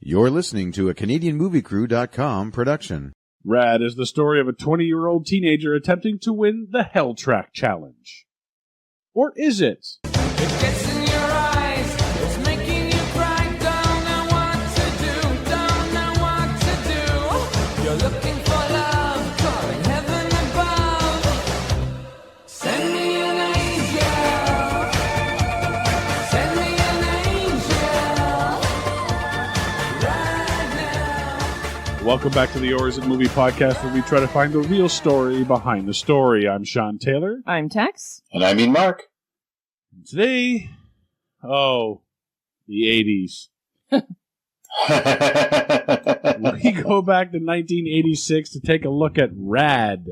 You're listening to a CanadianMovieCrew.com production. Rad is the story of a 20-year-old teenager attempting to win the Hell Track Challenge. Or is it? It gets in your eyes, it's making you cry, don't know what to do, don't know what to do. You're looking for love, calling heaven above. Send me an angel, send me an angel, right now. Welcome back to the Origin Movie Podcast, where we try to find the real story behind the story. I'm Sean Taylor. I'm Tex. And I mean Mark. Today, the 80s. We go back to 1986 to take a look at Rad.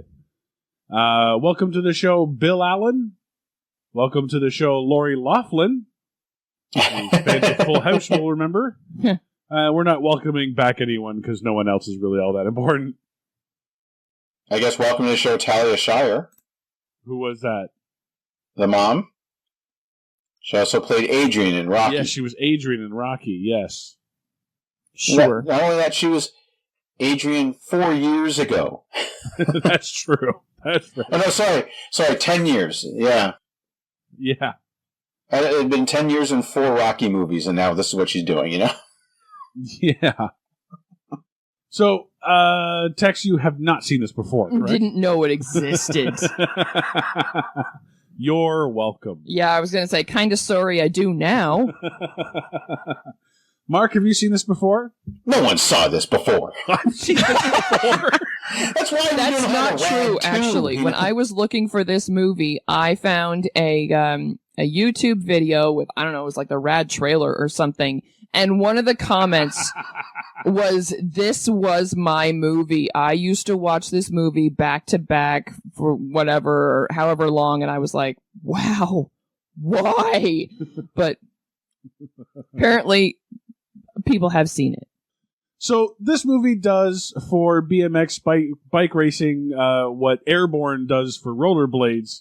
Welcome to the show, Bill Allen. Welcome to the show, Lori Laughlin. Fans of Full House will remember. We're not welcoming back anyone because no one else is really all that important. I guess welcome to the show, Talia Shire. Who was that? The mom. She also played Adrian in Rocky. Yes, she was Adrian in Rocky, yes. Sure. Not only that, she was Adrian 4 years ago. That's true. That's right. Oh, no, sorry, 10 years. Yeah. Yeah. It had been 10 years and 4 Rocky movies, and now this is what she's doing, you know? Yeah. So, Tex, you have not seen this before, correct? Didn't know it existed. You're welcome. Yeah, I was going to say, kind of sorry I do now. Mark, have you seen this before? No one saw this before. I've seen this before. That's why That's not true, actually. When I was looking for this movie, I found a YouTube video with, I don't know, it was like the Rad trailer or something. And one of the comments was, "This was my movie. I used to watch this movie back to back for whatever, or however long." And I was like, wow, why? But apparently people have seen it. So this movie does for BMX bike racing what Airborne does for rollerblades.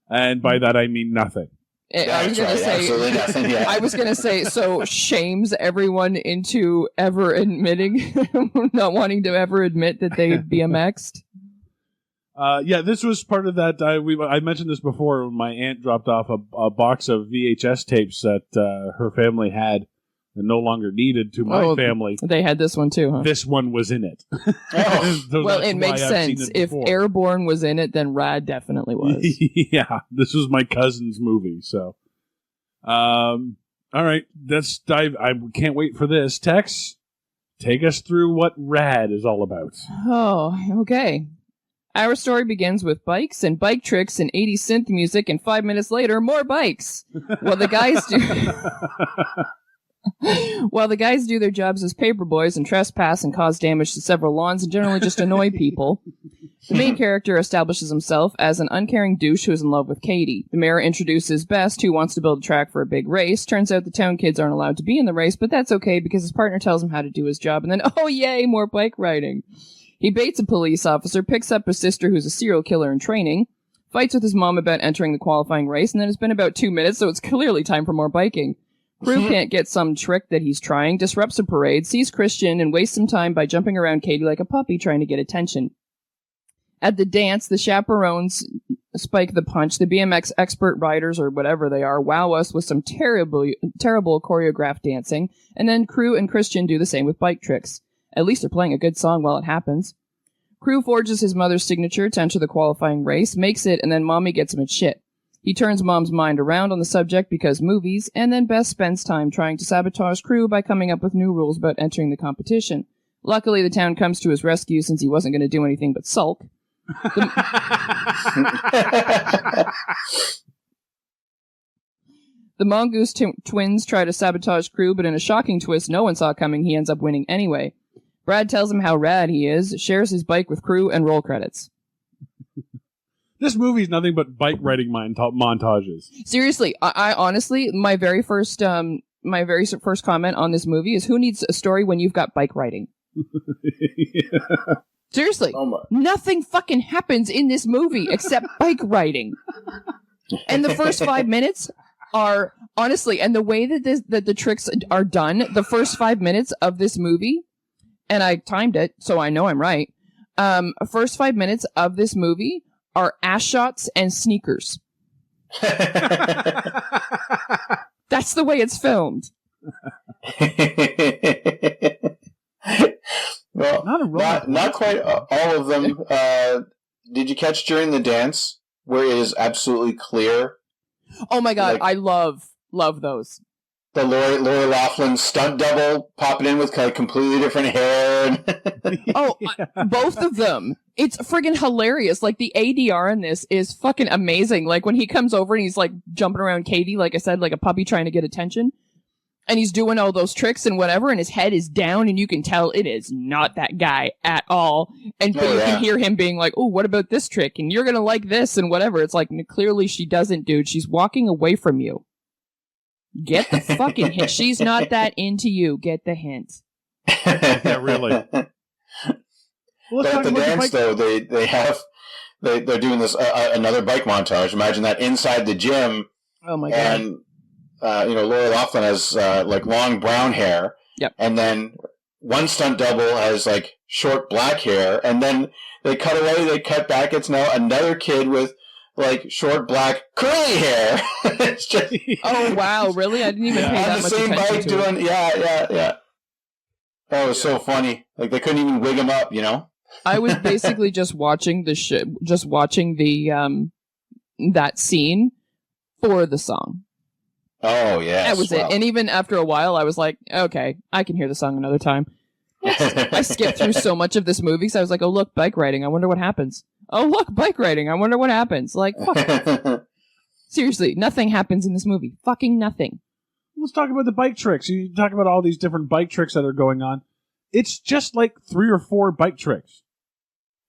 And by that I mean nothing. I was going to say, absolutely nothing, yeah. I was going to say, so shames everyone into ever admitting, not wanting to ever admit that they BMX'd. Yeah, this was part of that. I mentioned this before when my aunt dropped off a box of VHS tapes that her family had and no longer needed to my family. They had this one too, huh? This one was in it. So well, it makes sense. If Airborne was in it, then Rad definitely was. Yeah, this was my cousin's movie. So, all right, let's dive. I can't wait for this. Tex, take us through what Rad is all about. Oh, okay. Our story begins with bikes and bike tricks and 80s synth music, and 5 minutes later, more bikes. Well, the guys do... While the guys do their jobs as paperboys and trespass and cause damage to several lawns and generally just annoy people, the main character establishes himself as an uncaring douche who is in love with Katie. The mayor introduces Best, who wants to build a track for a big race. Turns out the town kids aren't allowed to be in the race, but that's okay because his partner tells him how to do his job, and then, oh yay, more bike riding. He baits a police officer, picks up his sister who's a serial killer in training, fights with his mom about entering the qualifying race, and then it's been about 2 minutes, so it's clearly time for more biking. Crew can't get some trick that he's trying, disrupts a parade, sees Christian, and wastes some time by jumping around Katie like a puppy trying to get attention. At the dance, the chaperones spike the punch. The BMX expert riders, or whatever they are, wow us with some terrible choreographed dancing, and then Crew and Christian do the same with bike tricks. At least they're playing a good song while it happens. Crew forges his mother's signature to enter the qualifying race, makes it, and then Mommy gets him at shit. He turns Mom's mind around on the subject because movies, and then Bess spends time trying to sabotage Crew by coming up with new rules about entering the competition. Luckily, the town comes to his rescue since he wasn't going to do anything but sulk. The Mongoose twins try to sabotage Crew, but in a shocking twist no one saw coming, he ends up winning anyway. Brad tells him how rad he is, shares his bike with Crew, and roll credits. This movie's nothing but bike riding montages. Seriously, I honestly, my very first comment on this movie is, who needs a story when you've got bike riding? Yeah. Seriously, nothing fucking happens in this movie except bike riding. And the first 5 minutes, are honestly, and the way that the tricks are done, the first 5 minutes of this movie, and I timed it, so I know I'm right. First 5 minutes of this movie are ass shots and sneakers. That's the way it's filmed. Well, not quite all of them. Did you catch during the dance where it is absolutely clear? Oh my god, Like- I love those. The Lori Loughlin stunt double popping in with kind of completely different hair. Oh, both of them. It's friggin' hilarious. Like, the ADR in this is fucking amazing. Like, when he comes over and he's, like, jumping around Katie, like I said, like a puppy trying to get attention. And he's doing all those tricks and whatever, and his head is down, and you can tell it is not that guy at all. And but you can hear him being like, oh, what about this trick? And you're gonna like this, and whatever. It's like, clearly she doesn't, dude. She's walking away from you. Get the fucking hint. She's not that into you. Get the hint. Yeah, really. Well, But at the dance, though, they're doing this another bike montage. Imagine that inside the gym. Oh my god. And Lori Loughlin has like long brown hair. Yep. And then one stunt double has like short black hair, and then they cut away. They cut back. It's now another kid with like short black curly hair. It's just Oh wow, really? I didn't even pay on that the much same attention bike to it. doing yeah. That was so funny. Like they couldn't even wig him up, you know. I was basically just watching the that scene for the song. Oh yeah, That was it. And even after a while, I was like, okay, I can hear the song another time. I skipped through so much of this movie because I was like, oh look, bike riding. I wonder what happens. Oh look, bike riding. I wonder what happens. Like, fuck. Seriously, nothing happens in this movie. Fucking nothing. Let's talk about the bike tricks. You talk about all these different bike tricks that are going on. It's just like 3 or 4 bike tricks.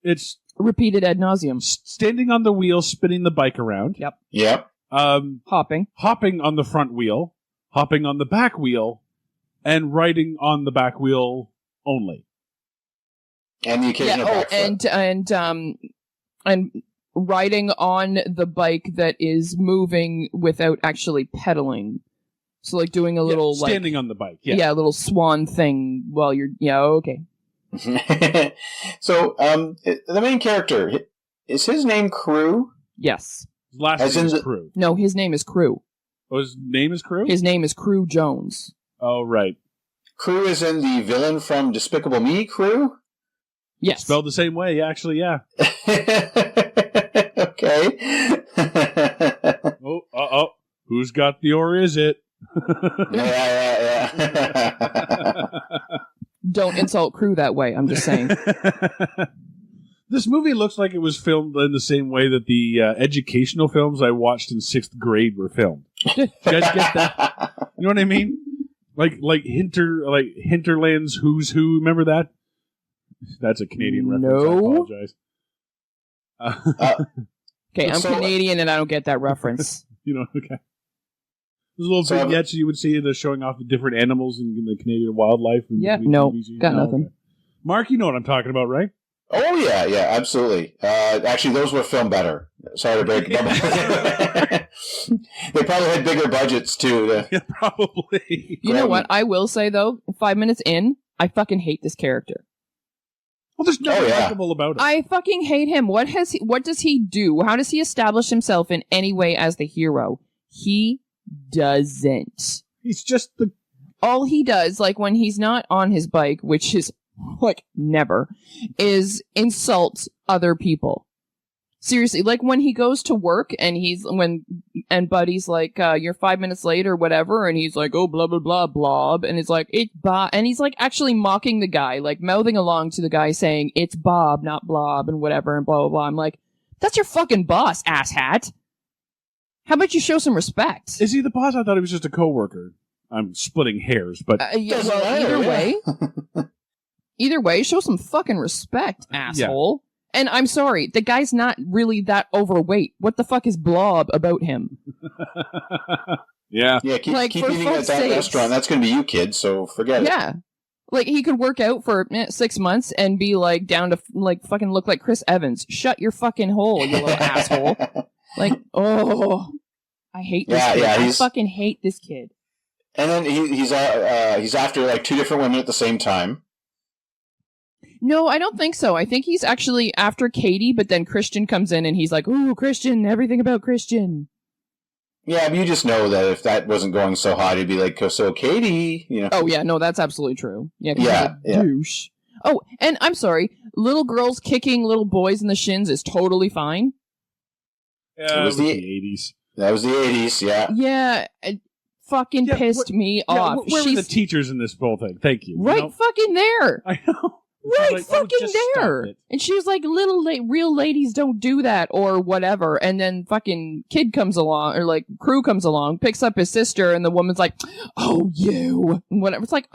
It's Repeated ad nauseum. standing on the wheel, spinning the bike around. Yep. Hopping. Hopping on the front wheel, hopping on the back wheel, and riding on the back wheel only. And the occasional backflip. And riding on the bike that is moving without actually pedaling. So like doing a little standing on the bike. a little swan thing while you're okay. So, the main character, is his name Crew? Yes. His last As name in is the- Crew. No, his name is Crew. Oh, his name is Crew? His name is Crew Jones. Oh, right. Crew is in the villain from Despicable Me, Crew? Yes. Spelled the same way, actually, yeah. Okay. Oh, who's got the or is it? yeah. Don't insult Crew that way. I'm just saying. This movie looks like it was filmed in the same way that the educational films I watched in 6th grade were filmed. You guys get that? You know what I mean? Like Hinterland's Who's Who. Remember that? That's a Canadian reference. I No. apologize. Okay, I'm So- Canadian and I don't get that reference. You know, okay. There's little So- vignettes you would see. They're showing off the different animals in the Canadian wildlife. in Yeah, between no, TVs. got nothing. Okay. Mark, you know what I'm talking about, right? Oh, yeah, absolutely. Actually, those were filmed better. Sorry to break it. They probably had bigger budgets, too. Yeah, probably. You know what? I will say though, 5 minutes in, I fucking hate this character. Well, there's nothing Oh, yeah. likable about it. I fucking hate him. What does he do? How does he establish himself in any way as the hero? He doesn't. He's just the All he does, like when he's not on his bike, which is like never, is insult other people. Seriously, like when he goes to work and Buddy's like, you're 5 minutes late or whatever, and he's like, oh, blah, blah, blah, blob, and it's like, it's Bob, and he's like actually mocking the guy, like mouthing along to the guy saying, it's Bob, not Blob, and whatever, and blah, blah, blah. I'm like, that's your fucking boss, asshat. How about you show some respect? Is he the boss? I thought he was just a coworker. I'm splitting hairs, but Yeah, Doesn't well, matter, either way, show some fucking respect, asshole. And I'm sorry, the guy's not really that overweight. What the fuck is blob about him? yeah. Yeah, keep Like, for eating at fuck's that sakes. restaurant. That's going to be you, kid, so forget it. Yeah. Like, he could work out for 6 months and be, like, down to, like, fucking look like Chris Evans. Shut your fucking hole, you little asshole. Like, oh, I hate this Yeah, kid. yeah, I he's- fucking hate this kid. And then he's after like two different women at the same time. No, I don't think so. I think he's actually after Katie, but then Christian comes in and he's like, ooh, Christian, everything about Christian. Yeah, but you just know that if that wasn't going so hot, he'd be like, so Katie, you know. Oh, yeah, no, that's absolutely true. Yeah, 'cause Yeah, he's a douche. Oh, and I'm sorry, little girls kicking little boys in the shins is totally fine. Yeah, It was the- 80s. That was the 80s, yeah. Yeah, it fucking Yeah, pissed me Yeah, off. where were the She's teachers in this whole thing? Thank you. You right know? fucking there. I know. Right Like, fucking just stop there. it. And she was like, real ladies don't do that or whatever. And then fucking kid comes along or like crew comes along, picks up his sister and the woman's like, oh, you. And whatever. It's like,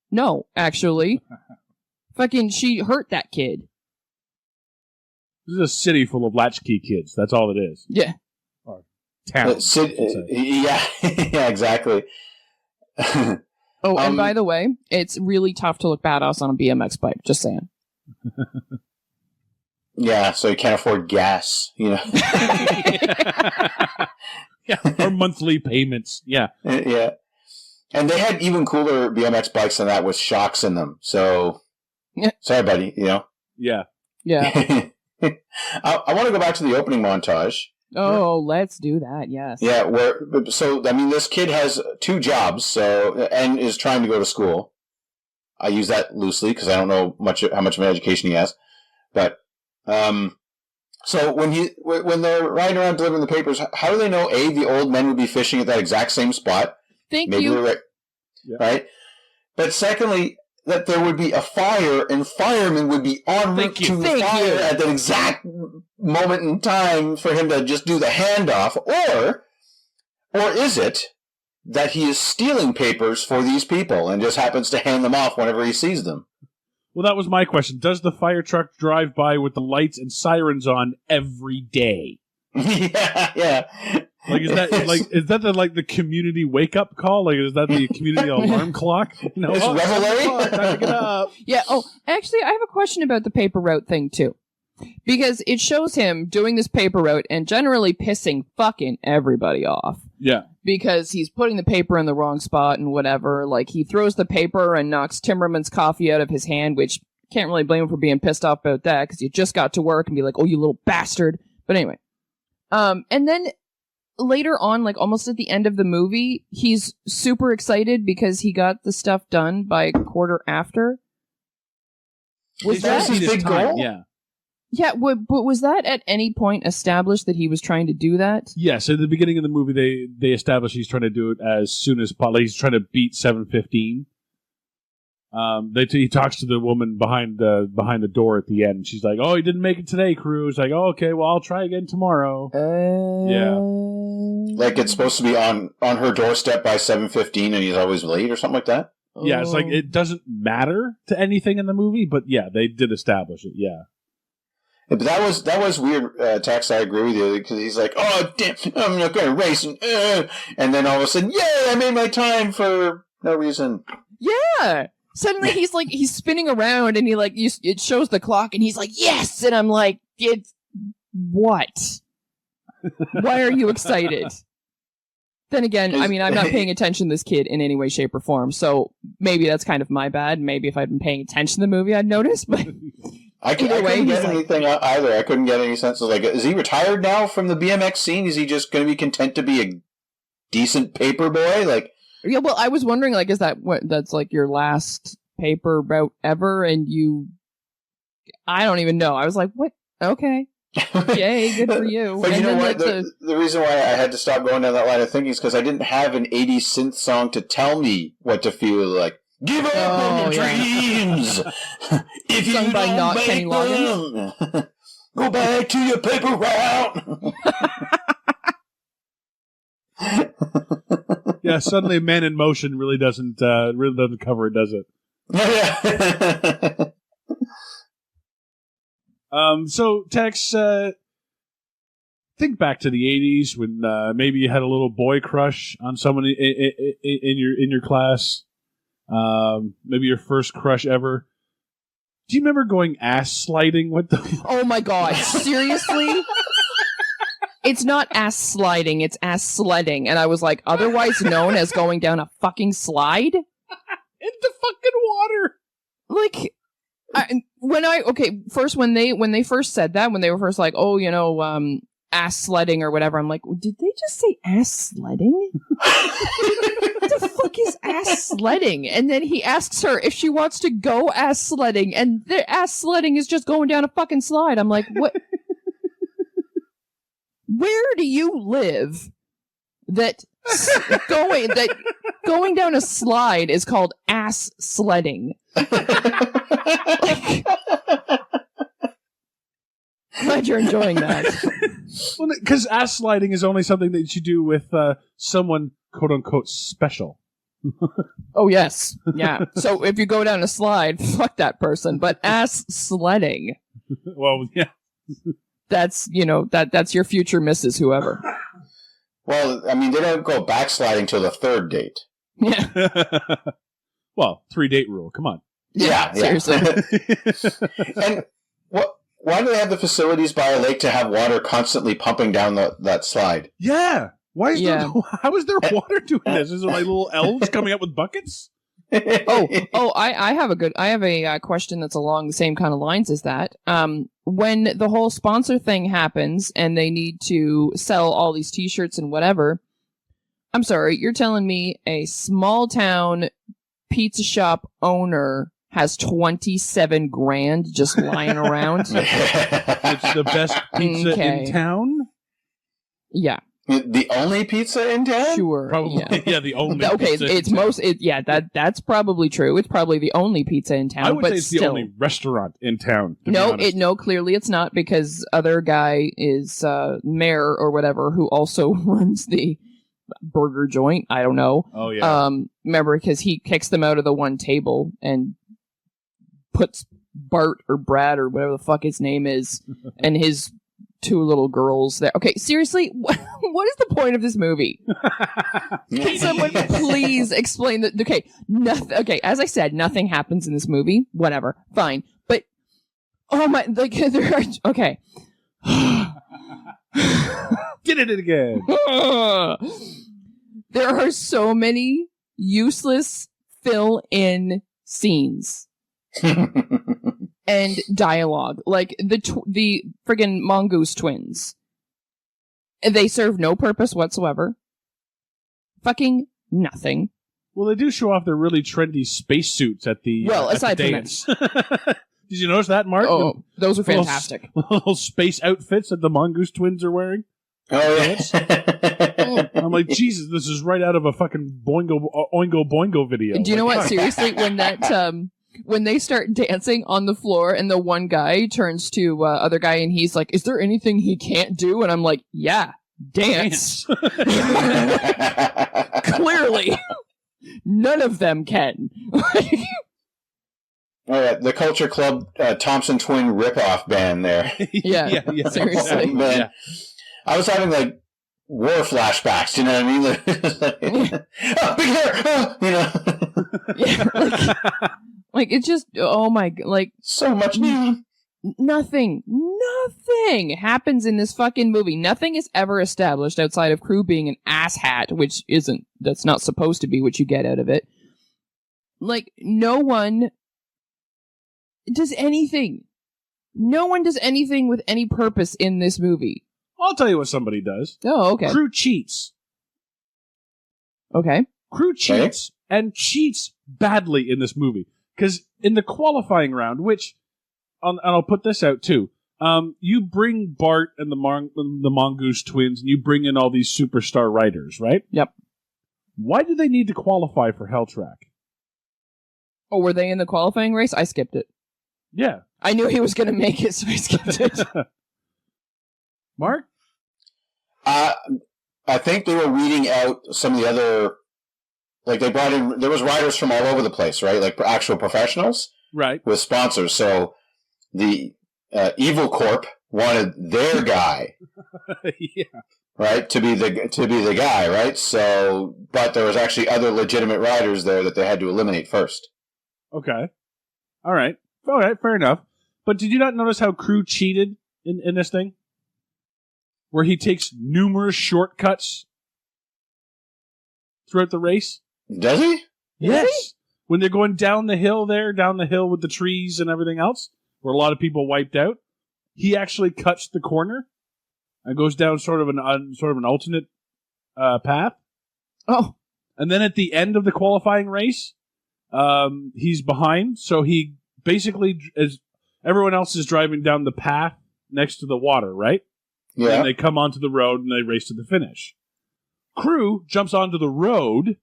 no, actually. Fucking she hurt that kid. This is a city full of latchkey kids. That's all it is. Yeah. Or town. I should say. Yeah, yeah, exactly. Oh, and by the way, it's really tough to look badass on a BMX bike. Just saying. Yeah, so you can't afford gas, you know. Yeah, or monthly payments. Yeah. Yeah. And they had even cooler BMX bikes than that with shocks in them. So, Yeah. sorry, buddy, you know. Yeah. Yeah. I want to go back to the opening montage. Oh, let's do that. Yes. Yeah, this kid has two jobs, and is trying to go to school. I use that loosely because I don't know how much of an education he has. But, so when they're riding around delivering the papers, how do they know, A, the old men would be fishing at that exact same spot? Thank Maybe you. they're right. Yeah. Right? But secondly, that there would be a fire and firemen would be en route Thank you. to the Thank fire you. at that exact moment in time for him to just do the handoff. Or is it that he is stealing papers for these people and just happens to hand them off whenever he sees them? Well, that was my question. Does the fire truck drive by with the lights and sirens on every day? Yeah. Like is that the community wake up call? Like is that the community alarm clock? You know, It's Revelry. time to get up. Yeah. Oh, actually, I have a question about the paper route thing too, because it shows him doing this paper route and generally pissing fucking everybody off Yeah. because he's putting the paper in the wrong spot and whatever. Like he throws the paper and knocks Timmerman's coffee out of his hand, which can't really blame him for being pissed off about that because you just got to work and be like, "Oh, you little bastard." But anyway, and then later on, like almost at the end of the movie, he's super excited because he got the stuff done by a quarter after. Was Is that? that his His big time, goal? Yeah. Yeah, but was that at any point established that he was trying to do that? Yes, at the beginning of the movie, they establish he's trying to do it as soon as possible. He's trying to beat 7:15. He talks to the woman behind the door at the end. She's like, "Oh, he didn't make it today, crew." He's like, "Oh, okay, well, I'll try again tomorrow." Yeah. Like it's supposed to be on her doorstep by 7:15 and he's always late or something like that? Yeah, it's like it doesn't matter to anything in the movie, but yeah, they did establish it. Yeah. But that was weird, Tex. I agree with you because he's like, "Oh, damn, I'm not going to race," and then all of a sudden, "Yay! I made my time for no reason." Yeah. Suddenly he's spinning around and it shows the clock and he's like, "Yes!" And I'm like, "It's what? Why are you excited?" Then again, I mean, I'm not paying attention to this kid in any way, shape, or form, so maybe that's kind of my bad. Maybe if I'd been paying attention to the movie, I'd notice, but I Either way, couldn't he's get like- anything either. I couldn't get any sense of like, is he retired now from the BMX scene? Is he just going to be content to be a decent paper boy? Like, yeah, well, I was wondering, like, is that that's like your last paper route ever? And I don't even know. I was like, what? Okay. Yay, good for you. But And you know then, what? like, The reason why I had to stop going down that line of thinking is because I didn't have an 80s synth song to tell me what to feel like. Give up on your dreams! If you Sung by don't not make Kenny Loggins. them, go back to your paper route! Yeah, suddenly Man in Motion really doesn't cover it, does it? So Tex, think back to the 80s when maybe you had a little boy crush on someone in your class. Maybe your first crush ever. Do you remember going ass sliding with them? oh my god, seriously? It's not ass sliding, it's ass sledding. And I was like, otherwise known as going down a fucking slide? Into fucking water. Like, when they first said that, when they were first like, oh, ass sledding or whatever, I'm like, did they just say ass sledding? What the fuck is ass sledding? And then he asks her if she wants to go ass sledding, and the ass sledding is just going down a fucking slide. I'm like, what? Where do you live that going down a slide is called ass sledding? Like, glad you're enjoying that. Well, because ass sliding is only something that you do with someone quote unquote special. Oh yes, yeah. So if you go down a slide, fuck that person. But ass sledding, Well, yeah. that's that's your future Mrs. Whoever. Well, I mean, they don't go backsliding till the third date. Yeah, Well, 3-date rule. Come on. Yeah. seriously. And why do they have the facilities by a lake to have water constantly pumping down that slide? Yeah. Why is Yeah. how is there water doing this? Is it like little elves coming up with buckets? I have a question that's along the same kind of lines as that. When the whole sponsor thing happens and they need to sell all these T-shirts and whatever, I'm sorry, you're telling me a small town pizza shop owner has 27 grand just lying around? It's the best pizza Okay. in town? Yeah, The only pizza in town? sure. Probably. Yeah. Yeah, the only Okay, pizza in it's town. that's probably true. It's probably the only pizza in town. I would but say it's still. the only restaurant in town. To be honest. Clearly it's not, because other guy is mayor or whatever who also runs the burger joint. I don't know. Oh yeah. Remember, because he kicks them out of the one table and puts Bart or Brad or whatever the fuck his name is and his two little girls there. Okay, seriously, what is the point of this movie? Can someone please explain that? Okay, nothing. Okay, as I said, nothing happens in this movie. Whatever, fine. But oh my, like there are okay. Get it again. There are so many useless fill-in scenes and dialogue, like the friggin' Mongoose twins. They serve no purpose whatsoever. Fucking nothing. Well, they do show off their really trendy spacesuits at the Well, at the aside from dance. Did you notice that, Mark? Oh, those are Little fantastic. Little space outfits that the Mongoose twins are wearing. Oh, yeah. I'm like, Jesus, this is right out of a fucking Oingo Boingo video. Do you know Like, what? Seriously, when they start dancing on the floor and the one guy turns to other guy and he's like, "Is there anything he can't do?" And I'm like, "Yeah, dance." Clearly, none of them can. Oh, yeah, the Culture Club Thompson Twin ripoff band there. Yeah, seriously. Oh, man. Yeah. I was having like war flashbacks, you know what I mean? Oh, big hair! Oh, you know. Yeah, like it's just, oh my, like So much neon. nothing happens in this fucking movie. Nothing is ever established outside of Crew being an asshat, which that's not supposed to be what you get out of it. Like, no one does anything. No one does anything with any purpose in this movie. I'll tell you what somebody does. Oh, okay. Crew cheats. Okay. Crew cheats and cheats badly in this movie. Because in the qualifying round, which, and I'll put this out too, you bring Bart and the Mongoose twins, and you bring in all these superstar riders, right? Yep. Why do they need to qualify for Hell Track? Oh, were they in the qualifying race? I skipped it. Yeah. I knew he was going to make it, so I skipped it. Mark? I think they were weeding out some of the other, like they brought in, there was riders from all over the place, right? Like actual professionals Right. with sponsors. So the Evil Corp wanted their guy, Yeah. right, to be the guy, right? So, but there was actually other legitimate riders there that they had to eliminate first. Okay. All right, fair enough. But did you not notice how Crew cheated in this thing? where he takes numerous shortcuts throughout the race? Does he? Yes. When they're going down the hill with the trees and everything else, where a lot of people wiped out, he actually cuts the corner and goes down sort of an alternate path. Oh, And then at the end of the qualifying race, he's behind, so he basically, as everyone else is driving down the path next to the water, right? Yeah. And they come onto the road and they race to the finish. Crew jumps onto the road,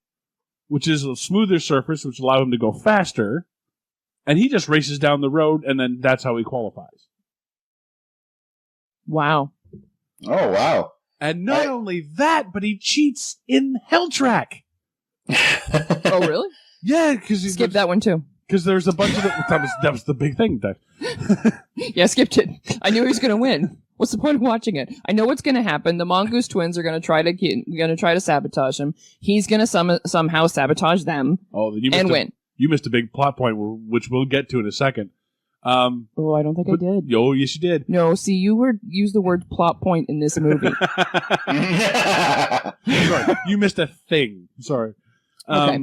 which is a smoother surface, which allows him to go faster, and he just races down the road, and then that's how he qualifies. wow. Oh, wow. And not only that, but he cheats in Hell Track. Oh, really? Yeah, because Skip that one too. Because there's a bunch of that was the big thing. Yeah, skipped it. I knew he was going to win. What's the point of watching it? I know what's going to happen. The Mongoose twins are going to try to sabotage him. He's going to somehow sabotage them and win. You missed a big plot point, which we'll get to in a second. Oh, I don't think I did. Oh, yes, you did. No, see, you used the word plot point in this movie. Sorry, you missed a thing. Sorry. Okay.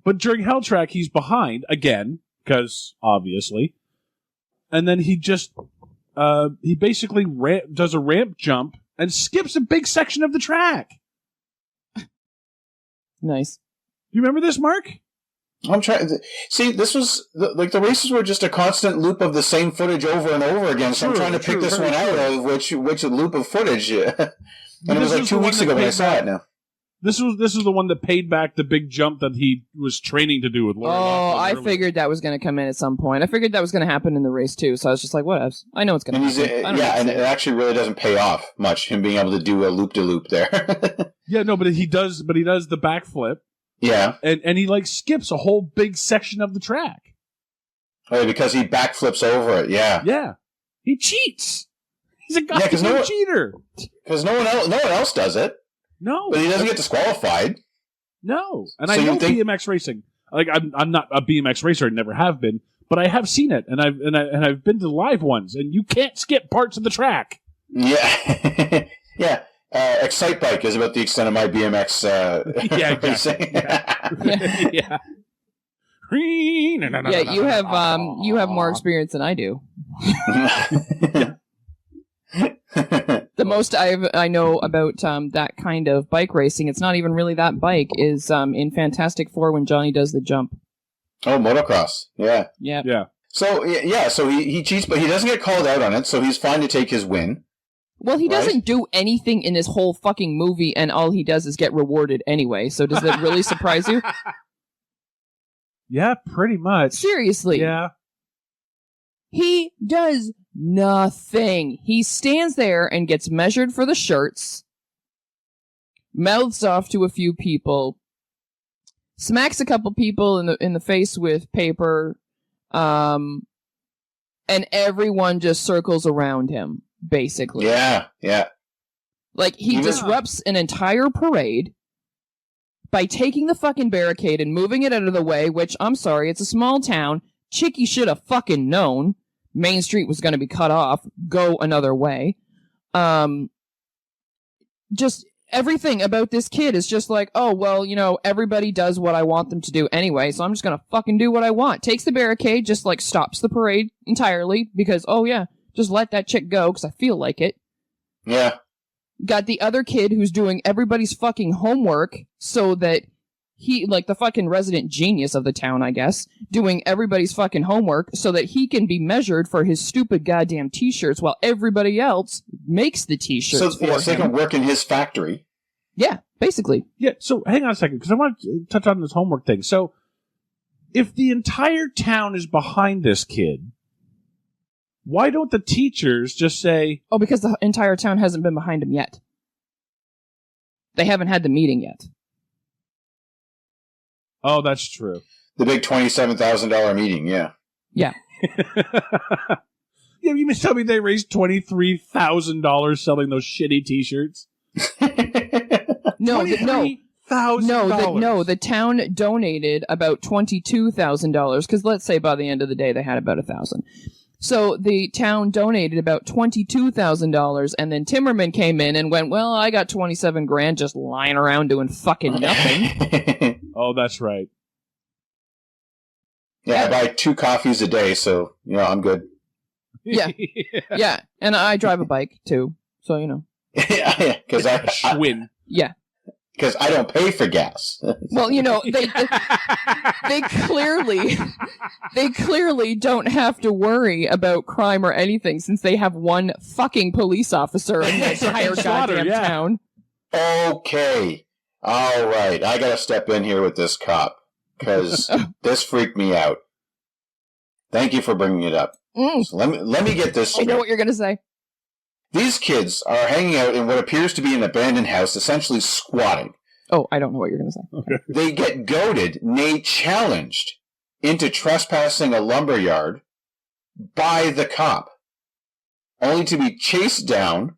But during Hell Track, he's behind again, because obviously. And then he just, he basically does a ramp jump and skips a big section of the track. Nice. Do you remember this, Mark? I'm trying. See, this was like the races were just a constant loop of the same footage over and over again. So I'm trying to pick this one out of which loop of footage. And it was like 2 weeks ago when I saw it. Now this was the one that paid back the big jump that he was training to do with Lori. Oh, I figured that was going to come in at some point. I figured that was going to happen in the race too. So I was just like, what else? I know it's going to happen. And it actually really doesn't pay off much. Him being able to do a loop de loop there. Yeah, no, but he does the backflip. Yeah. And he like skips a whole big section of the track. Oh, because he backflips over it, yeah. Yeah. He cheats. He's a goddamn cheater. Because no one else does it. No. But he doesn't get disqualified. No. And So I know you think- BMX racing. Like I'm not a BMX racer, I never have been, but I have seen it and I've been to live ones, and you can't skip parts of the track. Yeah. Yeah. Excite Bike is about the extent of my BMX Yeah, racing. Yeah. Yeah, you have more experience than I do. The most I know about that kind of bike racing, it's not even really that bike, is in Fantastic Four when Johnny does the jump. Oh, motocross. Yeah. Yeah. Yeah. So, so he cheats, but he doesn't get called out on it, so he's fine to take his win. Well, he Right? doesn't do anything in this whole fucking movie, and all he does is get rewarded anyway. So does that really surprise you? Yeah, pretty much. Seriously. Yeah. He does nothing. He stands there and gets measured for the shirts, mouths off to a few people, smacks a couple people in the face with paper, and everyone just circles around him, basically. Yeah. Like, he Yeah. disrupts an entire parade by taking the fucking barricade and moving it out of the way, which, I'm sorry, it's a small town. Chicky should have fucking known Main Street was going to be cut off. Go another way. Just everything about this kid is just like, oh, well, everybody does what I want them to do anyway, so I'm just going to fucking do what I want. Takes the barricade, just like stops the parade entirely because, oh yeah, just let that chick go because I feel like it. Yeah. Got the other kid who's doing everybody's fucking homework so that he, like the fucking resident genius of the town, I guess, doing everybody's fucking homework so that he can be measured for his stupid goddamn t-shirts while everybody else makes the t-shirts for So they him. can work in his factory. Yeah, basically. Yeah, so hang on a second, because I want to touch on this homework thing. So, if the entire town is behind this kid, why don't the teachers just say... Oh, because the entire town hasn't been behind him yet. They haven't had the meeting yet. Oh, that's true. The big $27,000 meeting, yeah. Yeah. Yeah, you must tell me they raised $23,000 selling those shitty t-shirts? No, $23,000. the town donated about $22,000, because let's say by the end of the day they had about 1,000. So the town donated about $22,000, and then Timmerman came in and went, well, I got 27 grand just lying around doing fucking nothing. Oh, that's right. Yeah, I buy 2 coffees a day, so, I'm good. Yeah. Yeah, and I drive a bike, too, so, Yeah, because Schwinn. Yeah. Because I don't pay for gas. Well, they clearly don't have to worry about crime or anything since they have one fucking police officer in the entire Slaughter, goddamn yeah. town. Okay. All right. I got to step in here with this cop because this freaked me out. Thank you for bringing it up. So let me get this I straight. know what you're going to say. These kids are hanging out in what appears to be an abandoned house, essentially squatting. Oh, I don't know what you're going to say. Okay. They get goaded, nay challenged, into trespassing a lumberyard by the cop, only to be chased down,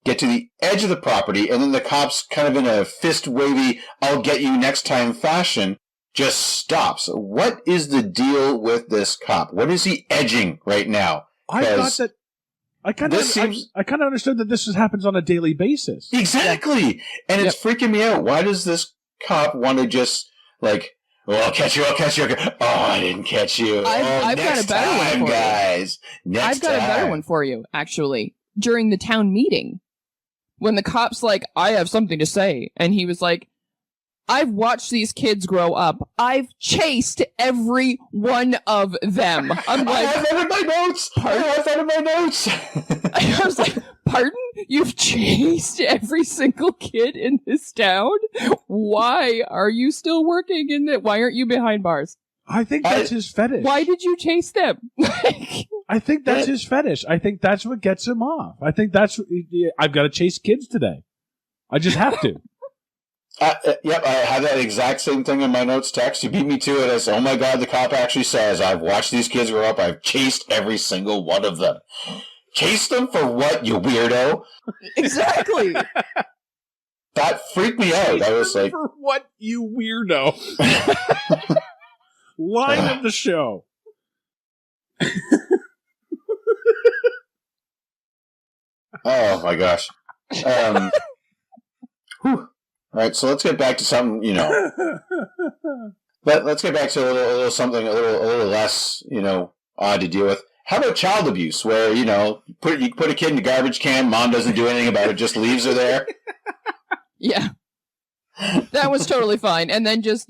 get to the edge of the property, and then the cops, kind of in a fist-wavy, I'll get you next time fashion, just stops. What is the deal with this cop? What is he edging right now? I thought that. I kind of understood that this happens on a daily basis. Exactly. And it's freaking me out. Why does this cop want to just, I'll catch you. Oh, I didn't catch you. I've got a better one for you. Guys. Next I've got a better one for you, actually. During the town meeting, when the cop's like, I have something to say, and he was like, I've watched these kids grow up. I've chased every one of them. I'm I like, have that in my notes. I was like, pardon? You've chased every single kid in this town? Why are you still working in it? Why aren't you behind bars? I think that's his fetish. Why did you chase them? I think that's his fetish. I think that's what gets him off. I think I've got to chase kids today. I just have to. Yep, I had that exact same thing in my notes text. You beat me to it as, oh my God, the cop actually says, I've watched these kids grow up. I've chased every single one of them. Chase them for what, you weirdo? Exactly. That freaked me out. I was like, for what, you weirdo? Line of the show. oh my gosh. Whew. All right, so let's get back to something, let's get back to a little something a little less, odd to deal with. How about child abuse, where you put a kid in a garbage can, mom doesn't do anything about it, just leaves her there? Yeah, that was totally fine. And then just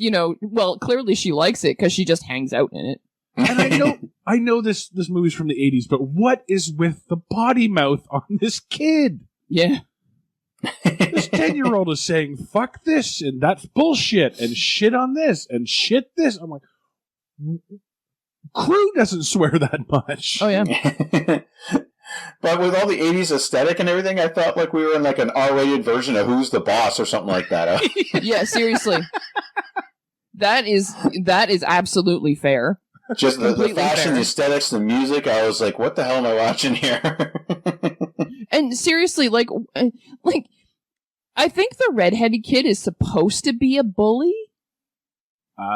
clearly she likes it because she just hangs out in it. And I know this movie's from the 80s, but what is with the potty mouth on this kid? Yeah. This 10-year-old is saying, fuck this, and that's bullshit, and shit on this, and shit this. I'm like, Crew doesn't swear that much. Oh, yeah. But with all the 80s aesthetic and everything, I thought like we were in like an R-rated version of Who's the Boss or something like that. Yeah, seriously. That is absolutely fair. Just the fashion, fair. the aesthetics, the music. I was like, what the hell am I watching here? And seriously, like, I think the redheaded kid is supposed to be a bully.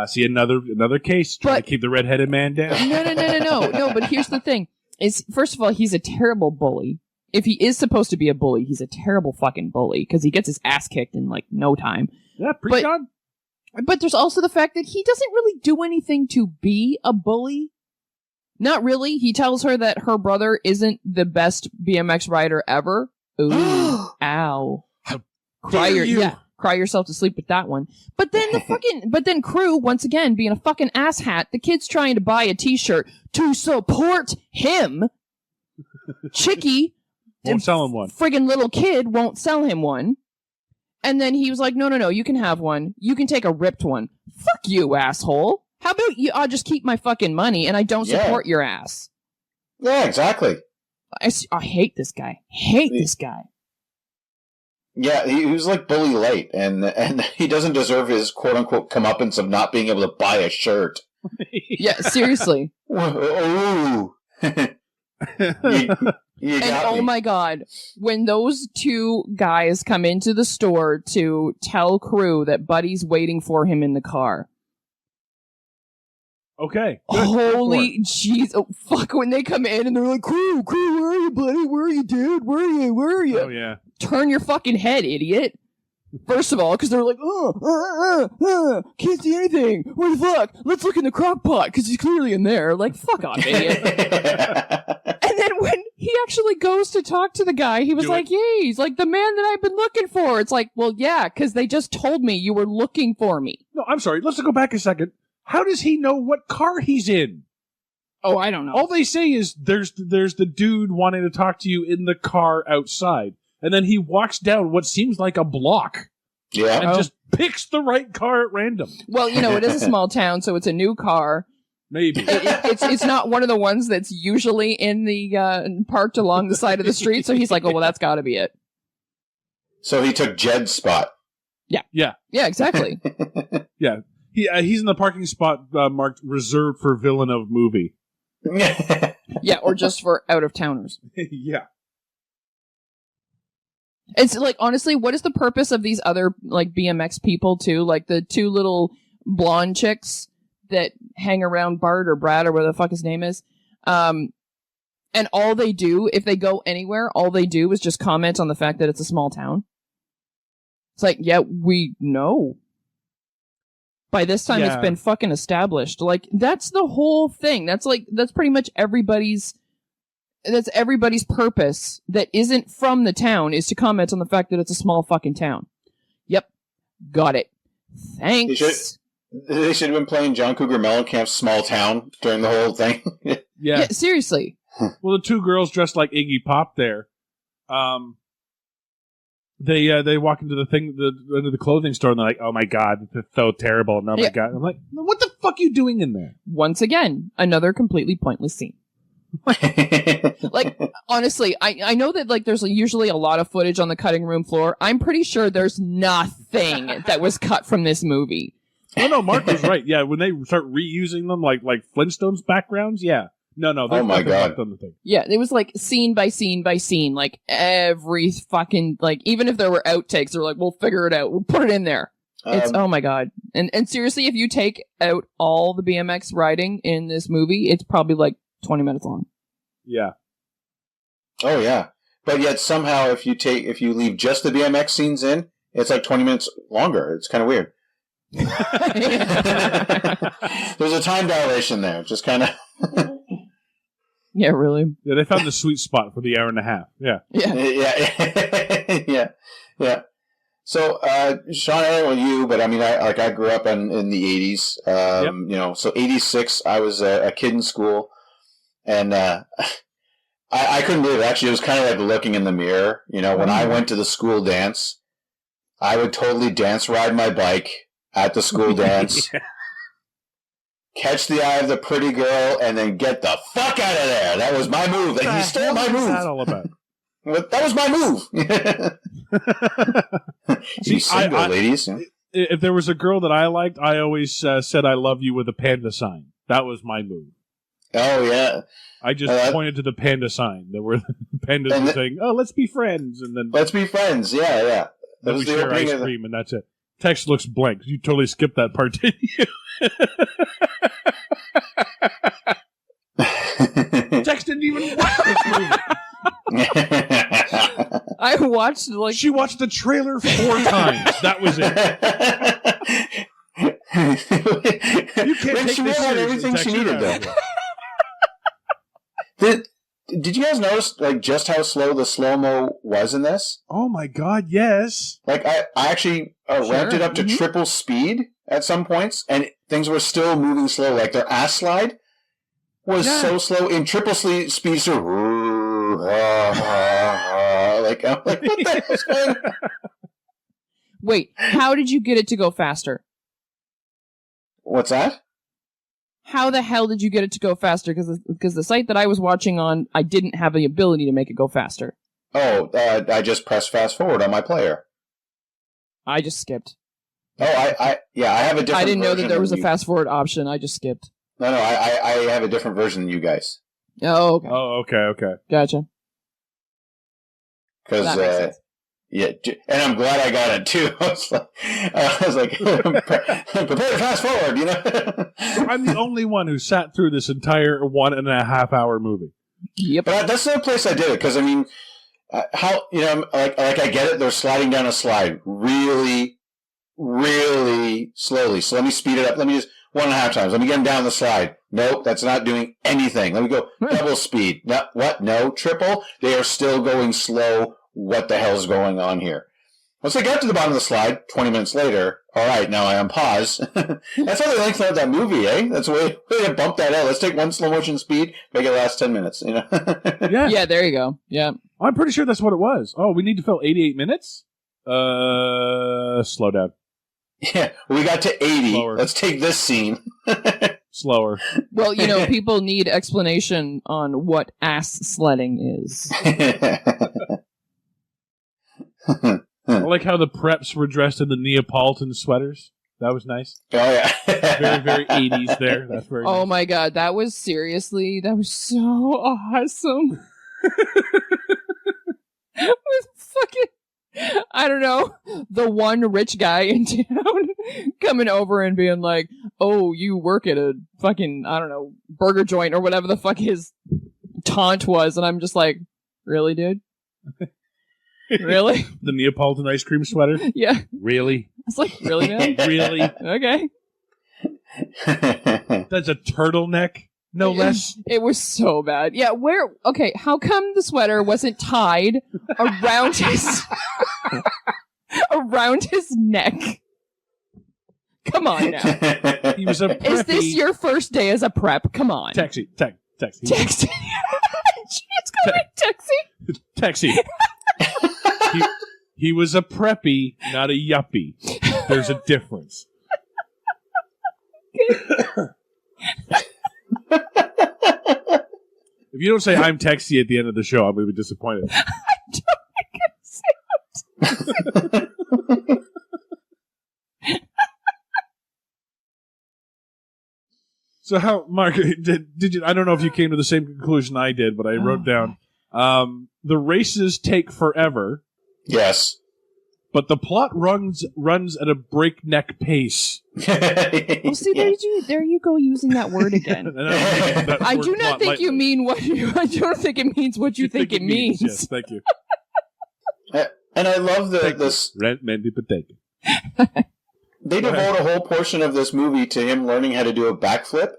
See another case trying to keep the redheaded man down. No. But here's the thing: is first of all, he's a terrible bully. If he is supposed to be a bully, he's a terrible fucking bully because he gets his ass kicked in like no time. Yeah, pretty good. But there's also the fact that he doesn't really do anything to be a bully. Not really. He tells her that her brother isn't the best BMX rider ever. Ooh, ow. How cry dare you? Cry yourself to sleep with that one. But then Crew, once again, being a fucking asshat, the kid's trying to buy a t-shirt to support him. Chicky Won't sell him one. Friggin' little kid won't sell him one. And then he was like, no, you can have one. You can take a ripped one. Fuck you, asshole. How about I'll just keep my fucking money and I don't support your ass. Yeah, exactly. I hate this guy. This guy. Yeah, he was like bully light, and he doesn't deserve his quote-unquote comeuppance of not being able to buy a shirt. Yeah, seriously. Ooh. You And got me. oh my God, when those two guys come into the store to tell Crew that Buddy's waiting for him in the car. Okay. Good. Holy jeez. Oh, fuck, when they come in and they're like, Crew, where are you, buddy? Where are you, dude? Where are you? Oh, yeah. Turn your fucking head, idiot. First of all, because they're like, can't see anything. Where the fuck? Let's look in the crock pot, because he's clearly in there. Like, fuck off, idiot. And then when he actually goes to talk to the guy, he was like, yeah, he's like the man that I've been looking for. It's like, well, yeah, because they just told me you were looking for me. No, I'm sorry. Let's go back a second. How does he know what car he's in? Oh, I don't know. All they say is there's the dude wanting to talk to you in the car outside. And then he walks down what seems like a block. Yeah. And just picks the right car at random. Well, it is a small town, so it's a new car. Maybe. It's not one of the ones that's usually in the parked along the side of the street. So he's like, oh, well, that's got to be it. So he took Jed's spot. Yeah, exactly. Yeah. He's in the parking spot marked reserved for villain of movie. Yeah, or just for out-of-towners. Yeah. It's like, honestly, what is the purpose of these other, like, BMX people, too? Like, the two little blonde chicks that hang around Bart or Brad or whatever the fuck his name is. And all they do, if they go anywhere, all they do is just comment on the fact that it's a small town. It's like, yeah, we know. By this time, it's been fucking established. Like, that's the whole thing. That's pretty much everybody's purpose that isn't from the town, is to comment on the fact that it's a small fucking town. Yep. Got it. Thanks. They should have been playing John Cougar Mellencamp's Small Town during the whole thing. Yeah, seriously. Well, the two girls dressed like Iggy Pop there, they walk into the clothing store and they're like, oh my god, it's so terrible. And oh my god. I'm like, what the fuck are you doing in there? Once again, another completely pointless scene. Like, honestly, I know that, like, there's usually a lot of footage on the cutting room floor. I'm pretty sure there's nothing that was cut from this movie. Oh no, Mark was right. Yeah, when they start reusing them like Flintstones backgrounds, yeah. No, oh my god. On the thing. Yeah, it was like scene by scene by scene, like every fucking, like, even if there were outtakes, they're like, we'll figure it out, we'll put it in there. It's, oh my god. And seriously, if you take out all the BMX riding in this movie, it's probably like 20 minutes long. Yeah. Oh yeah. But yet somehow if you leave just the BMX scenes in, it's like 20 minutes longer. It's kind of weird. There's a time dilation there. Just kind of. Yeah, really. Yeah, they found the sweet spot for the hour and a half. Yeah. Yeah. So, Sean, I don't know you, but I mean, I grew up in the 80s. So 86, I was a kid in school, and I couldn't believe it. Actually, it was kind of like looking in the mirror. When I went to the school dance, I would totally dance ride my bike at the school dance. Yeah. Catch the eye of the pretty girl, and then get the fuck out of there. That was my move. And he stole my move. What's that all about? That was my move. See, single, ladies. If there was a girl that I liked, I always said I love you with a panda sign. That was my move. Oh, yeah. I just pointed to the panda sign. There were pandas were saying, oh, let's be friends. And then let's be friends. Yeah, yeah. Then we share ice cream, and that's it. Text looks blank. You totally skipped that part, didn't you? Text didn't even watch this movie. I watched, She watched the trailer 4 times. That was it. You can't take this seriously. Everything she needed, though. Did you guys notice, just how slow the slow-mo was in this? Oh my god, yes. I actually ramped it up to triple speed at some points, and things were still moving slow. Like, their ass slide was so slow in triple speed. So, I'm like, what the hell's going on? Wait, how did you get it to go faster? What's that? How the hell did you get it to go faster? Because the site that I was watching on, I didn't have the ability to make it go faster. Oh, I just pressed fast forward on my player. I just skipped. Oh, I have a different version. I didn't know that there was a fast forward option. I just skipped. No, I have a different version than you guys. Oh, okay. Oh, okay. Gotcha. Because, Yeah, and I'm glad I got it too. I was like, prepare to fast forward, you know. I'm the only one who sat through this entire 1.5 hour movie. Yep. But that's the place I did it because I mean, how you know, like I get it. They're sliding down a slide really, really slowly. So let me speed it up. Let me just 1.5 times. Let me get them down the slide. Nope, that's not doing anything. Let me go double speed. No, what? No, triple. They are still going slow. What the hell's going on here? Once I got to the bottom of the slide, 20 minutes later, all right, now I am pause. That's how they lengthen out that movie, eh? That's the way they bump that out. Let's take one slow motion speed, make it last 10 minutes, you know? Yeah. Yeah, there you go. Yeah. I'm pretty sure that's what it was. Oh, we need to fill 88 minutes? Slow down. Yeah, we got to 80. Slower. Let's take this scene. Slower. Well, you know, people need explanation on what ass sledding is. I like how the preps were dressed in the Neapolitan sweaters. That was nice. Oh, yeah. Very, very 80s there. That's very Oh nice. my god, that was so awesome. With fucking, I don't know, the one rich guy in town coming over and being like, oh, you work at a fucking, I don't know, burger joint or whatever the fuck his taunt was. And I'm just like, really, dude? Really? The Neapolitan ice cream sweater? Yeah. Really? I was like, really, man? Really? Okay. That's a turtleneck? No less? It was so bad. Yeah, okay, how come the sweater wasn't tied around his around his neck? Come on now. He was a preppy. Is this your first day as a prep? Come on. Taxi. Taxi. It's gonna be taxi. Taxi. He was a preppy, not a yuppie. There's a difference. If you don't say I'm Texie at the end of the show, I'm going to be disappointed. So how, Mark, did you, I don't know if you came to the same conclusion I did, but I wrote down, the races take forever, Yes. but the plot runs at a breakneck pace. Well, see, there you go using that word again. And I don't think that I word do not plot think lightly. you mean what I don't think it means what you think it means. Yes, thank you. And I love Thank this. you. Rent Mandy Potato. They Go ahead. devote a whole portion of this movie to him learning how to do a backflip.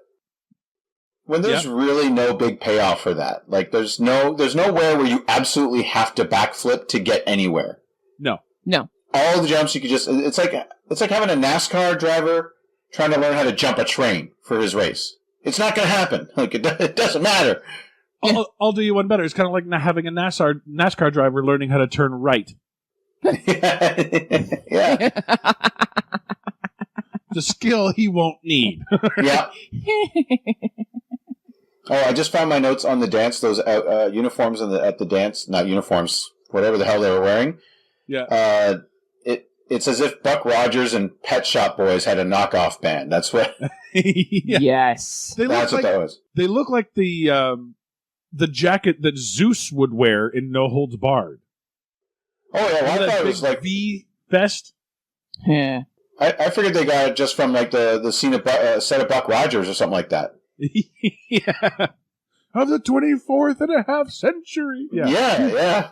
When there's really no big payoff for that. Like there's nowhere where you absolutely have to backflip to get anywhere. No. All the jumps you could just it's like having a NASCAR driver trying to learn how to jump a train for his race. It's not going to happen. Like it doesn't matter. I'll do you one better. It's kind of like having a NASCAR driver learning how to turn right. Yeah. The skill he won't need. Yeah. Oh, I just found my notes on the dance. Those uniforms at the dance, not uniforms, whatever the hell they were wearing. Yeah. It's as if Buck Rogers and Pet Shop Boys had a knockoff band. That's what. Yeah. Yes. That's what that was. They look like the jacket that Zeus would wear in No Holds Barred. Oh yeah, well, I thought it was like V vest. Yeah. I figured they got it just from like the scene of set of Buck Rogers or something like that. Yeah. Of the 24th and a half century. Yeah.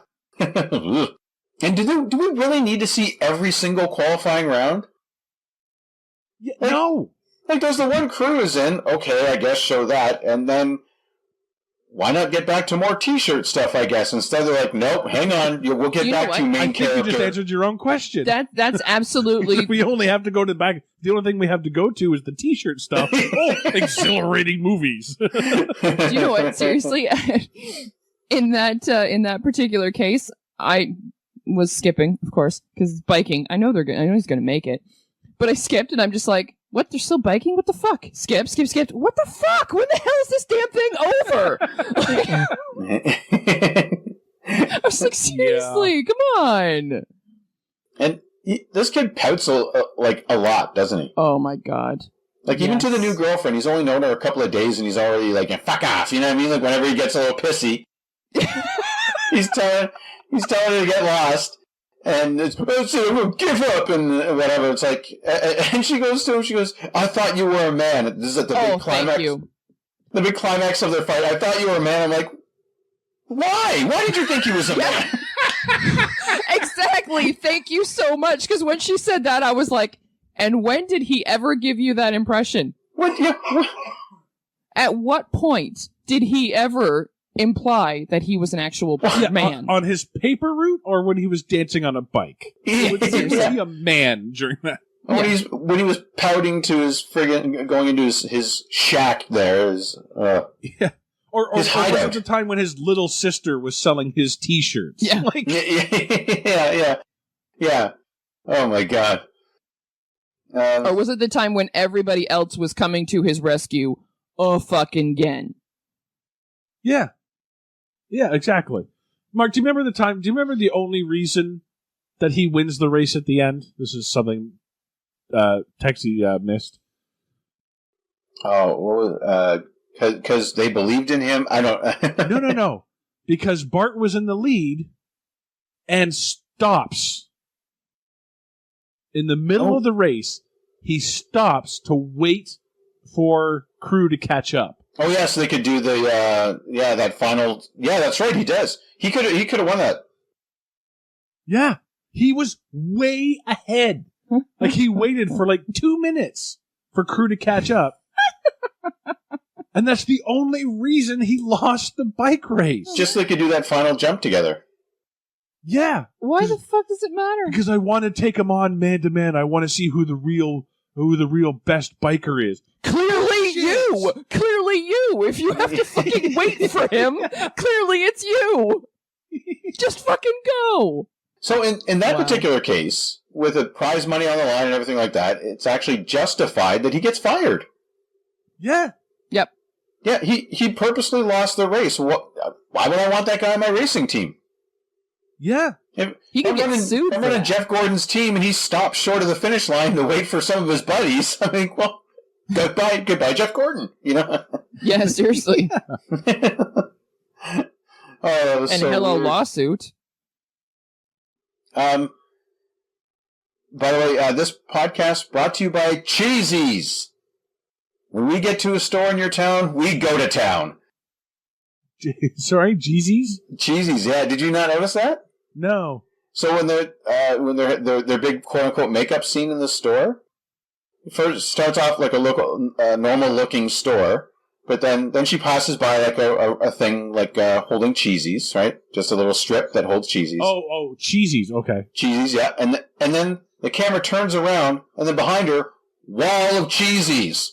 And do we really need to see every single qualifying round? Yeah, no. Like, there's the one cruise in. Okay, I guess show that, and then why not get back to more T-shirt stuff? I guess instead they're like, nope, hang on, we'll get You know back what? to I main think you character. just answered your own question. That's absolutely. We only have to go to the back. The only thing we have to go to is the T-shirt stuff. Oh, exhilarating movies. Do you know what? Seriously, in that particular case, I was skipping, of course, because biking. I know he's gonna make it, but I skipped, and I'm just like, what? They're still biking? What the fuck? Skip. What the fuck? When the hell is this damn thing over? I was like, seriously, come on. And this kid pouts a lot, doesn't he? Oh my god. Like, even to the Yes. new girlfriend, he's only known her a couple of days, and he's already like, fuck off. You know what I mean? Like, whenever he gets a little pissy, he's telling her to get lost. And it's give up and whatever. It's like, and she goes to him. She goes, "I thought you were a man." This is at the big climax. Thank you. The big climax of their fight. I thought you were a man. I'm like, why? Why did you think he was a man? Exactly. Thank you so much. Because when she said that, I was like, and when did he ever give you that impression? What? Yeah. At what point did he ever imply that he was an actual man? On his paper route, or when he was dancing on a bike? Was he a man during that? When he was pouting to his friggin' going into his shack there, Or was it the time when his little sister was selling his T-shirts? Yeah. Like, yeah. Oh my god. Or was it the time when everybody else was coming to his rescue fucking again? Yeah. Yeah, exactly. Mark, do you remember the only reason that he wins the race at the end? This is something Texie missed. Oh, what was because they believed in him? I don't... No. Because Bart was in the lead and stops. In the middle of the race, he stops to wait for crew to catch up. Oh, yeah, so they could do the, that final... Yeah, that's right, he does. He could have won that. Yeah, he was way ahead. Like, he waited for 2 minutes for crew to catch up. And that's the only reason he lost the bike race. Just so they could do that final jump together. Yeah. Why the fuck does it matter? Because I want to take him on man to man. I want to see who the real best biker is. Clearly you! If you have to fucking wait for him, clearly it's you! Just fucking go! So in that particular case, with the prize money on the line and everything like that, it's actually justified that he gets fired. Yeah. Yep. Yeah, he purposely lost the race. Why would I want that guy on my racing team? Yeah. He can get sued. I'm running Jeff Gordon's team, and he stopped short of the finish line to wait for some of his buddies. I mean, well, goodbye, Jeff Gordon. You know? Yeah, seriously. That was And so hello, weird. lawsuit. By the way, this podcast brought to you by Cheesies. When we get to a store in your town, we go to town. Sorry, Jeezy's? Cheesies, yeah. Did you not notice that? No. So when their big quote unquote makeup scene in the store, first starts off like a normal looking store, but then she passes by like a thing like holding Cheesies, right? Just a little strip that holds Cheesies. Oh, Cheesies. Okay. Cheesies, yeah. And then the camera turns around, and then behind her, wall of Cheesies.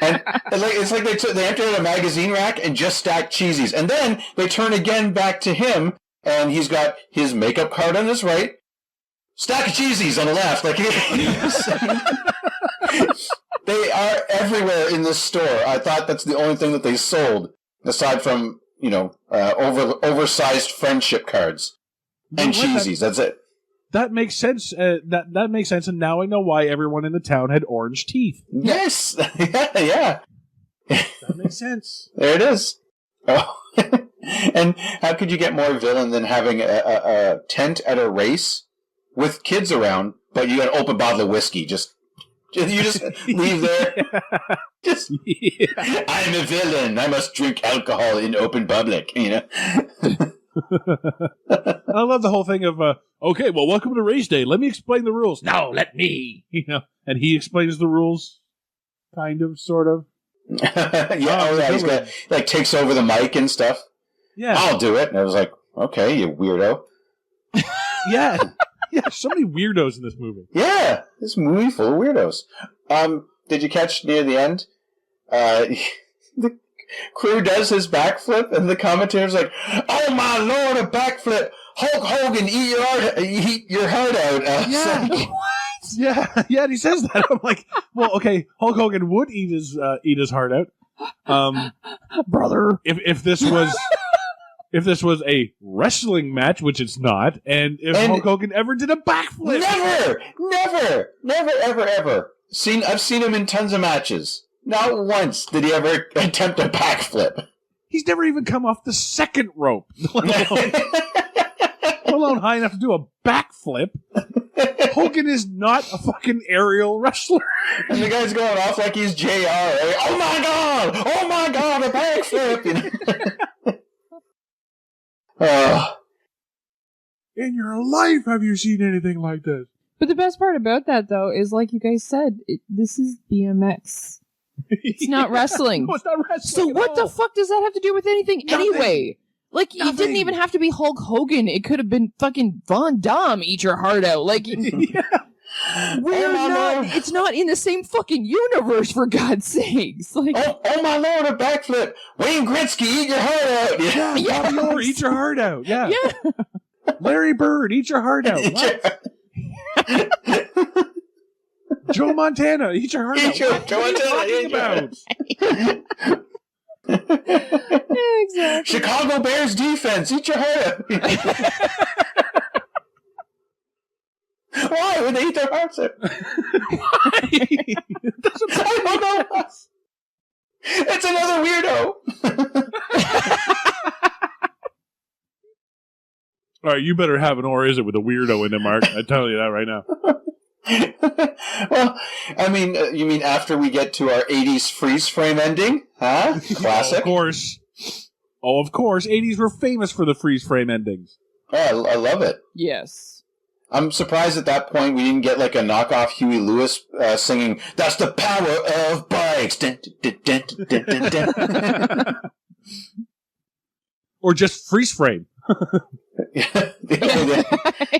and it's like they entered a magazine rack and just stacked Cheesies. And then they turn again back to him, and he's got his makeup card on his right, stack of Cheesies on the left. Like they are everywhere in this store. I thought that's the only thing that they sold, aside from oversized friendship cards and Cheesies. That's it. That makes sense. That makes sense, and now I know why everyone in the town had orange teeth. Yes, yeah. That makes sense. There it is. Oh. And how could you get more villain than having a tent at a race with kids around, but you got an open bottle of whiskey? You just leave there. I'm a villain. I must drink alcohol in open public. You know. I love the whole thing of okay, well, welcome to race day. Let me explain the rules. No, let me. And he explains the rules, kind of, sort of. Yeah, he's got takes over the mic and stuff. Yeah, I'll do it. And I was like, okay, you weirdo. Yeah, so many weirdos in this movie. Yeah, this movie full of weirdos. Did you catch near the end? The crew does his backflip, and the commentator's like, "Oh my lord, a backflip! Hulk Hogan, eat your heart out." Yeah. What? Yeah, and he says that. I'm like, well, okay, Hulk Hogan would eat his heart out, brother. If this was a wrestling match, which it's not, and if Hulk Hogan ever did a backflip, never, ever. I've seen him in tons of matches. Not once did he ever attempt a backflip. He's never even come off the second rope, let alone high enough to do a backflip. Hogan is not a fucking aerial wrestler. And the guy's going off like he's JR. Right? Oh my god! Oh my god! A backflip! You know? In your life, have you seen anything like this? But the best part about that, though, is like you guys said, this is BMX. It's not wrestling. No, it's not wrestling. So at what all. the fuck does that have to do with anything Nothing. anyway? Like, it didn't Nothing. even have to be Hulk Hogan. It could have been fucking Von Damme, eat your heart out. Like, Yeah. we're Oh, my not, Lord. it's not in the same fucking universe, for God's sakes. Like, Oh my lord! A backflip! Wayne Gretzky, eat your heart out! Yeah. Yeah, Bobby Orr, eat your heart out. Yeah. yeah. Larry Bird, eat your heart out. What? Joe Montana, eat your heart Eat out. your- What Joe are you Montana, talking eat your- about? Yeah, exactly. Chicago Bears defense, eat your heart out! Why would they eat their hearts out? It doesn't I don't know. It's another weirdo. All right, you better have an or is it with a weirdo in it, Mark. I tell you that right now. Well, I mean, you mean after we get to our 80s freeze frame ending? Huh? Of Classic. course. Oh, of course. 80s were famous for the freeze frame endings. Oh, I love it. Yes. I'm surprised at that point we didn't get like a knockoff Huey Lewis singing, "That's the power of bikes." Dun, dun, dun, dun, dun, dun, dun. Or just freeze frame. The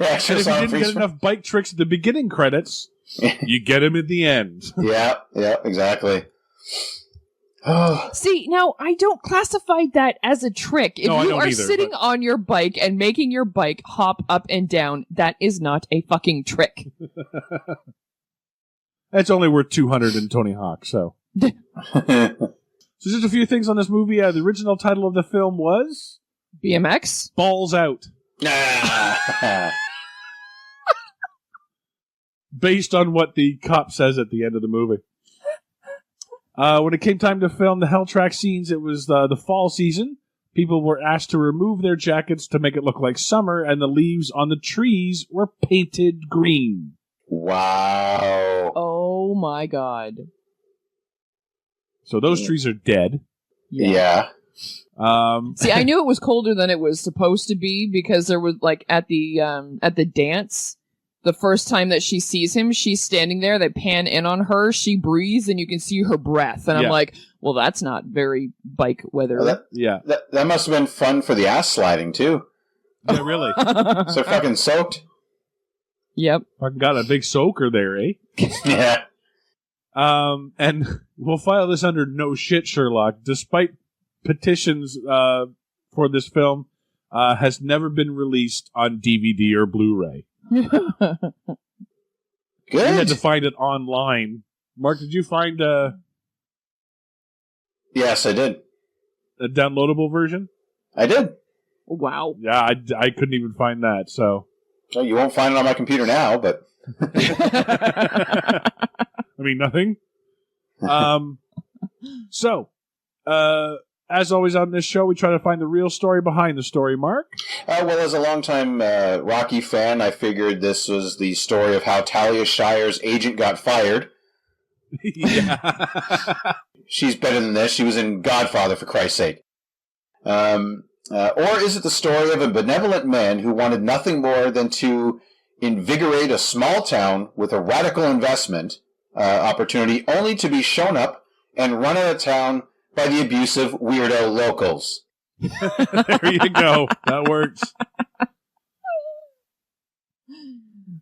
extra And if you song didn't freeze get frame. enough bike tricks at the beginning credits, you get them at the end. Yeah, exactly. Oh, See, now, I don't classify that as a trick. If No, I you don't are either, sitting but- on your bike and making your bike hop up and down, that is not a fucking trick. That's only worth 200 in Tony Hawk, so. So just a few things on this movie. The original title of the film was BMX? Balls Out, Ah. based on what the cop says at the end of the movie. When it came time to film the Hell Track scenes, it was the fall season. People were asked to remove their jackets to make it look like summer, and the leaves on the trees were painted green. Wow. Oh my god. So those trees are dead. Yeah. See, I knew it was colder than it was supposed to be because there was like at the dance, the first time that she sees him, she's standing there. They pan in on her. She breathes, and you can see her breath. And Yeah. I'm like, well, that's not very bike weather. Well, Yeah. that must have been fun for the ass sliding too. Yeah, really. So fucking soaked. Yep. Fucking got a big soaker there, eh? Yeah. And we'll file this under no shit, Sherlock. Despite petitions for this film, has never been released on DVD or Blu-ray. We had Good. to find it online. Mark, did you find a Yes, I did. downloadable version? I did. Wow. Yeah, I couldn't even find that. So, Well, you won't find it on my computer now, but I mean, nothing. So, as always on this show, we try to find the real story behind the story. Mark. well, as a longtime Rocky fan, I figured this was the story of how Talia Shire's agent got fired. Yeah. She's better than this. She was in Godfather, for Christ's sake. Or is it the story of a benevolent man who wanted nothing more than to invigorate a small town with a radical investment opportunity, only to be shown up and run out of town by the abusive weirdo locals? There you go. That works.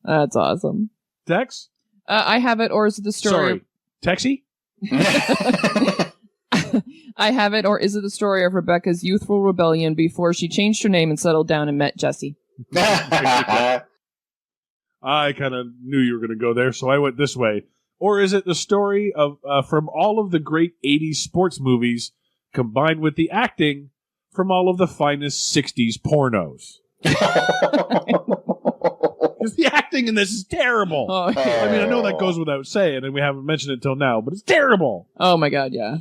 That's awesome. Tex? I have it, or is it the story? Texie? I have it, or is it the story of Rebecca's youthful rebellion before she changed her name and settled down and met Jesse? I kind of knew you were going to go there, so I went this way. Or is it the story of from all of the great 80s sports movies combined with the acting from all of the finest 60s pornos? Because the acting in this is terrible. Oh, I mean, I know that goes without saying, and we haven't mentioned it till now, but it's terrible. oh my god, yeah.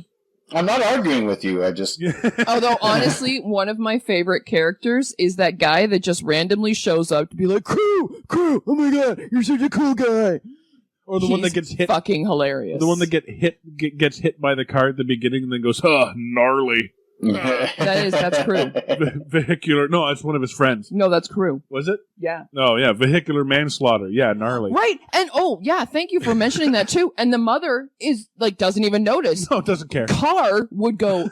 I'm not arguing with you. I just Although, honestly, one of my favorite characters is that guy that just randomly shows up to be like, Crew, oh my god, you're such a cool guy. Or the one that gets hit. Fucking hilarious. The one that gets hit by the car at the beginning and then goes, gnarly. That's Crew. Vehicular. No, it's one of his friends. No, that's Crew. Was it? Yeah. Oh, yeah. Vehicular manslaughter. Yeah, gnarly. Right. And, thank you for mentioning that, too. And the mother is, like, doesn't even notice. No, doesn't care. Car would go,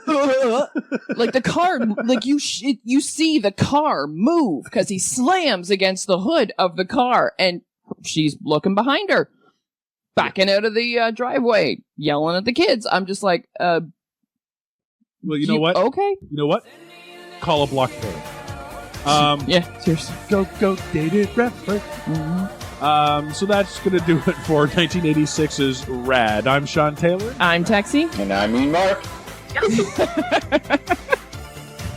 like, the car, like, you see the car move because he slams against the hood of the car and she's looking behind her, backing out of the driveway, yelling at the kids. I'm just like, well, you know what? Okay. You know what? Call a block party. Yeah, seriously. Go dated reference. So that's going to do it for 1986's Rad. I'm Sean Taylor. I'm Taxi. and I mean Mark.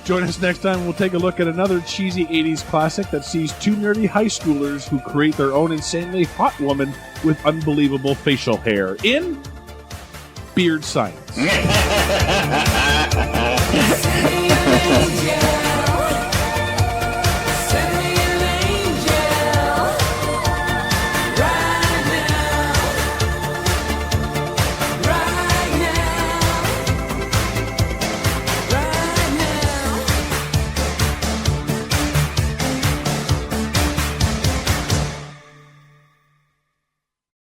Join us next time. We'll take a look at another cheesy 80s classic that sees two nerdy high schoolers who create their own insanely hot woman with unbelievable facial hair in Beard Science.